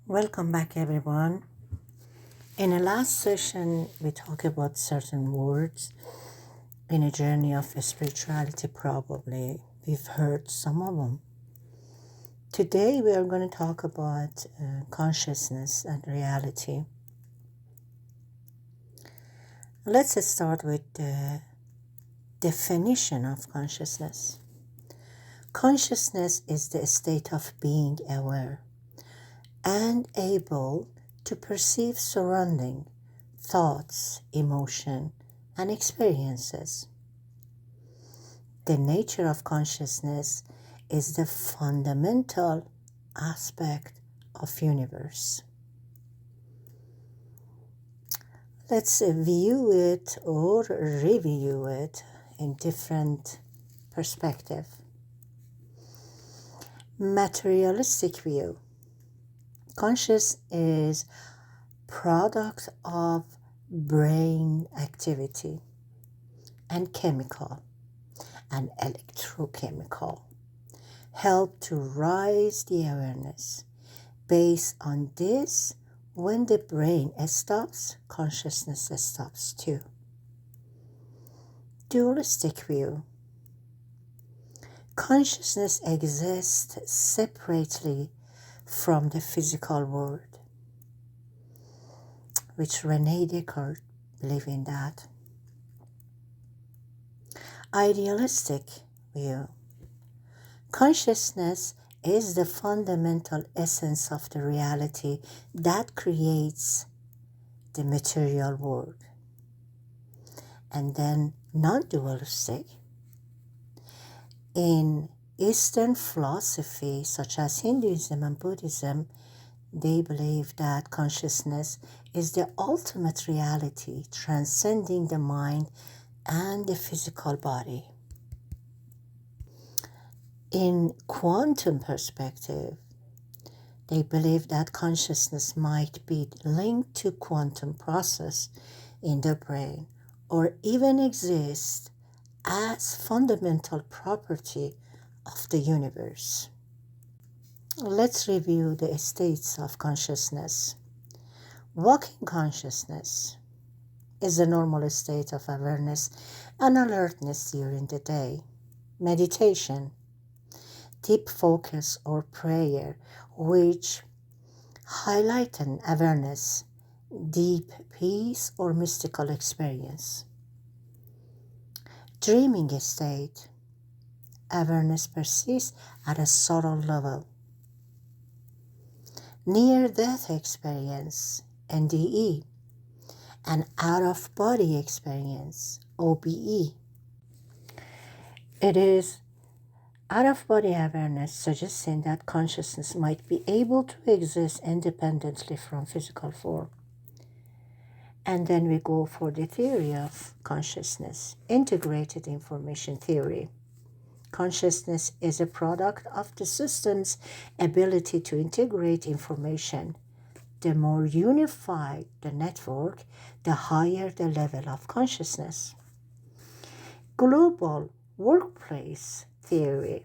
Welcome back, everyone. In the last session, we talked about certain words in a journey of spirituality, probably. We've heard some of them. Today, we are going to talk about consciousness and reality. Let's start with the definition of consciousness. Consciousness is the state of being aware and able to perceive surrounding thoughts, emotion, and experiences. The nature of consciousness is the fundamental aspect of universe. Let's view it or review it in different perspective. Materialistic view. Conscious is product of brain activity and chemical and electrochemical help to rise the awareness. Based on this, when the brain stops, consciousness stops too. Dualistic view. Consciousness exists separately from the physical world, which René Descartes believed in that. Idealistic view. Consciousness is the fundamental essence of the reality that creates the material world. And then non-dualistic. In Eastern philosophy, such as Hinduism and Buddhism, they believe that consciousness is the ultimate reality, transcending the mind and the physical body. In quantum perspective, they believe that consciousness might be linked to quantum process in the brain or even exist as fundamental property of the universe. Let's review the states of consciousness. Waking consciousness is a normal state of awareness and alertness during the day. Meditation, deep focus or prayer, which heighten awareness, deep peace or mystical experience. Dreaming state, awareness persists at a subtle level. Near-death experience, NDE, and out-of-body experience, OBE. It is out-of-body awareness suggesting that consciousness might be able to exist independently from physical form. And then we go for the theory of consciousness, integrated information theory. Consciousness is a product of the system's ability to integrate information. The more unified the network, the higher the level of consciousness. Global workplace theory.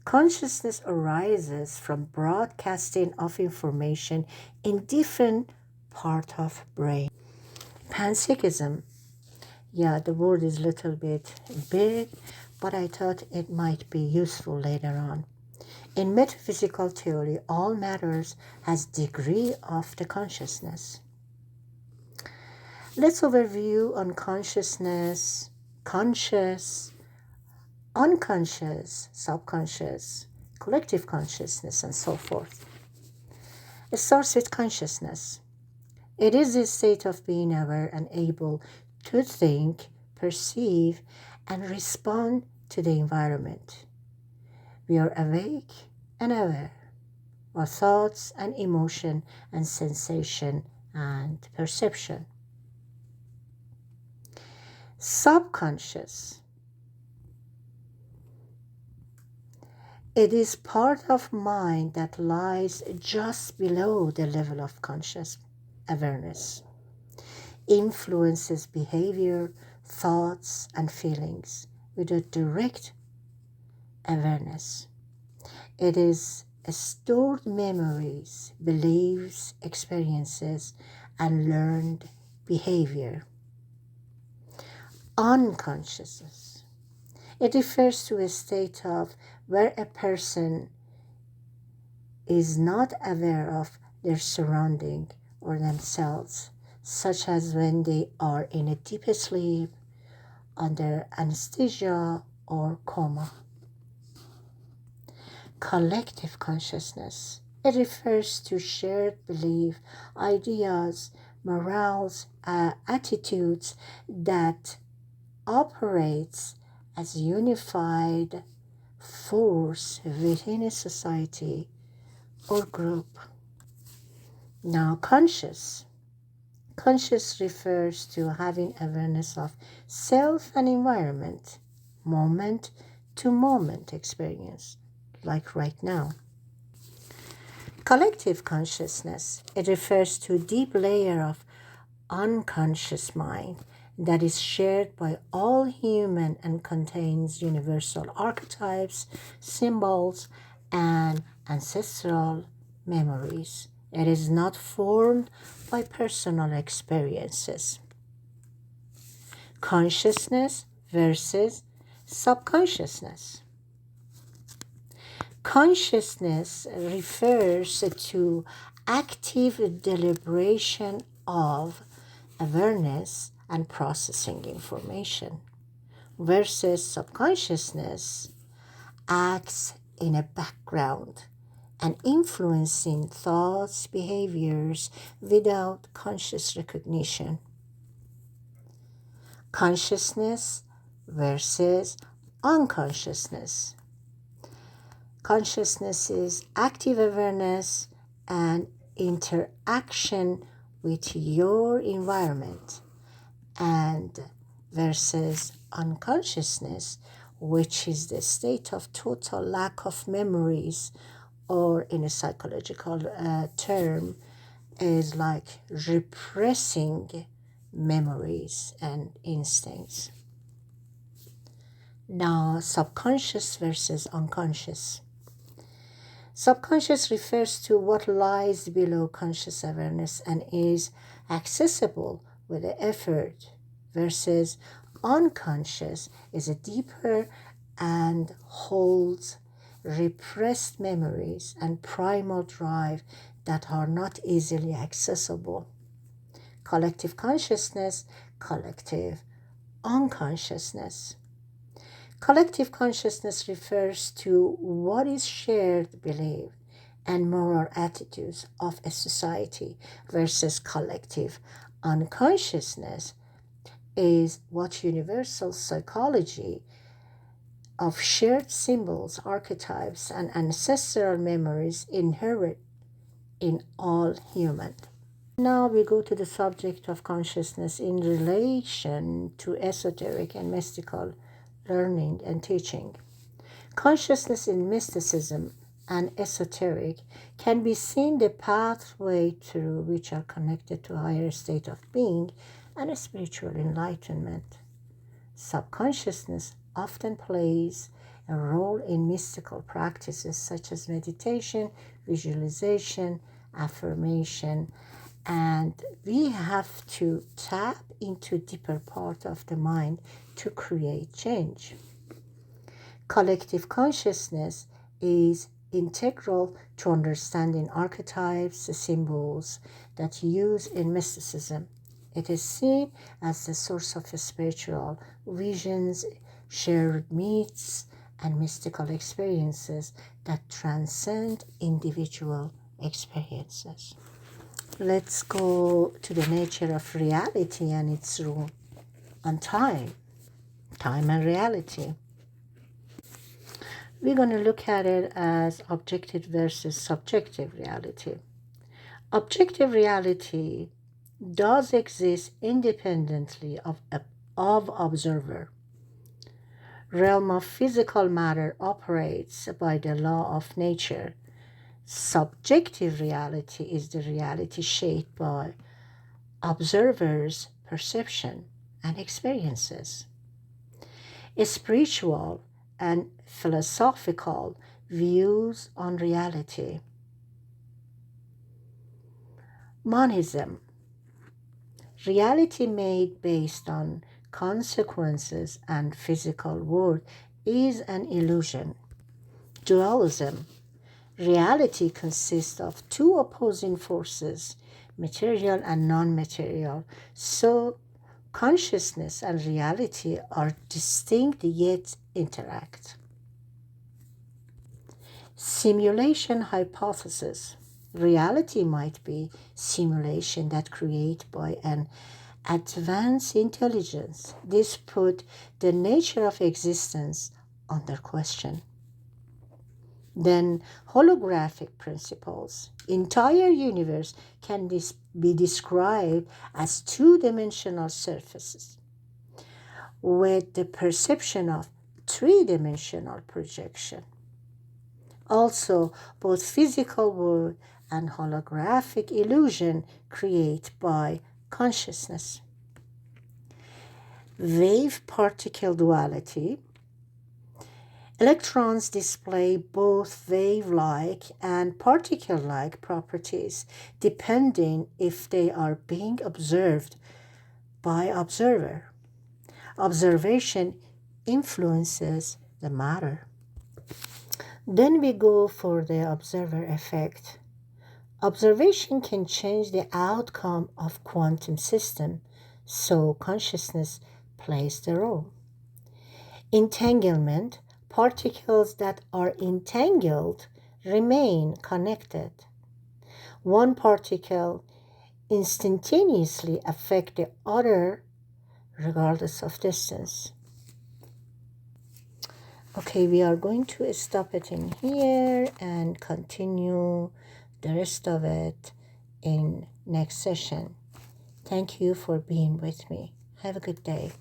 Consciousness arises from broadcasting of information in different parts of brain. Panpsychism. Yeah, the word is a little bit big, but I thought it might be useful later on. In metaphysical theory, all matters has degree of the consciousness. Let's overview on consciousness, conscious, unconscious, subconscious, collective consciousness, and so forth. It starts with consciousness. It is a state of being aware and able to think, perceive, and respond to the environment. We are awake and aware. Our thoughts and emotion and sensation and perception. Subconscious. It is part of mind that lies just below the level of conscious awareness. Influences behavior, thoughts, and feelings with a direct awareness. It is stored memories, beliefs, experiences, and learned behavior. Unconsciousness. It refers to a state of where a person is not aware of their surrounding or themselves, such as when they are in a deep sleep, under anesthesia, or coma. Collective consciousness. It refers to shared belief, ideas, morals, attitudes that operates as unified force within a society or group. Now, conscious. Conscious refers to having awareness of self and environment, moment to moment experience, like right now. Collective consciousness. It refers to a deep layer of unconscious mind that is shared by all human and contains universal archetypes, symbols, and ancestral memories. It is not formed by personal experiences. Consciousness versus subconsciousness. Consciousness refers to active deliberation of awareness and processing information, versus subconsciousness acts in a background and influencing thoughts, behaviors without conscious recognition. Consciousness versus unconsciousness. Consciousness is active awareness and interaction with your environment, and versus unconsciousness, which is the state of total lack of memories, or in a psychological term, is like repressing memories and instincts. Now, subconscious versus unconscious. Subconscious refers to what lies below conscious awareness and is accessible with effort, versus unconscious is a deeper and holds repressed memories and primal drive that are not easily accessible. Collective consciousness, collective unconsciousness. Collective consciousness refers to what is shared belief and moral attitudes of a society, versus collective unconsciousness is what universal psychology of shared symbols, archetypes, and ancestral memories inherent in all humans. Now we go to the subject of consciousness in relation to esoteric and mystical learning and teaching. Consciousness in mysticism and esoteric can be seen the pathway through which are connected to a higher state of being and a spiritual enlightenment. Subconsciousness often plays a role in mystical practices such as meditation, visualization, affirmation, and we have to tap into deeper part of the mind to create change. Collective consciousness is integral to understanding archetypes, symbols that use in mysticism. It is seen as the source of spiritual visions, shared myths, and mystical experiences that transcend individual experiences. Let's go to the nature of reality and its role on time and reality. We're going to look at it as objective versus subjective reality. Objective reality does exist independently of observer. Realm of physical matter operates by the law of nature. Subjective reality is the reality shaped by observers' perception and experiences. Spiritual and philosophical views on reality. Monism, reality made based on consequences and physical world, is an illusion. Dualism, reality consists of two opposing forces, material and non-material. So consciousness and reality are distinct yet interact. Simulation hypothesis. Reality might be simulation that created by an advanced intelligence. This put the nature of existence under question. Then holographic principles. Entire universe can be described as two-dimensional surfaces with the perception of three-dimensional projection. Also, both physical world and holographic illusion created by consciousness. Wave-particle duality. Electrons display both wave-like and particle-like properties depending if they are being observed by observer. Observation influences the matter. Then we go for the observer effect. Observation can change the outcome of quantum system, so consciousness plays the role. Entanglement. Particles that are entangled remain connected. One particle instantaneously affects the other regardless of distance. Okay, we are going to stop it in here and continue the rest of it in next session. Thank you for being with me. Have a good day.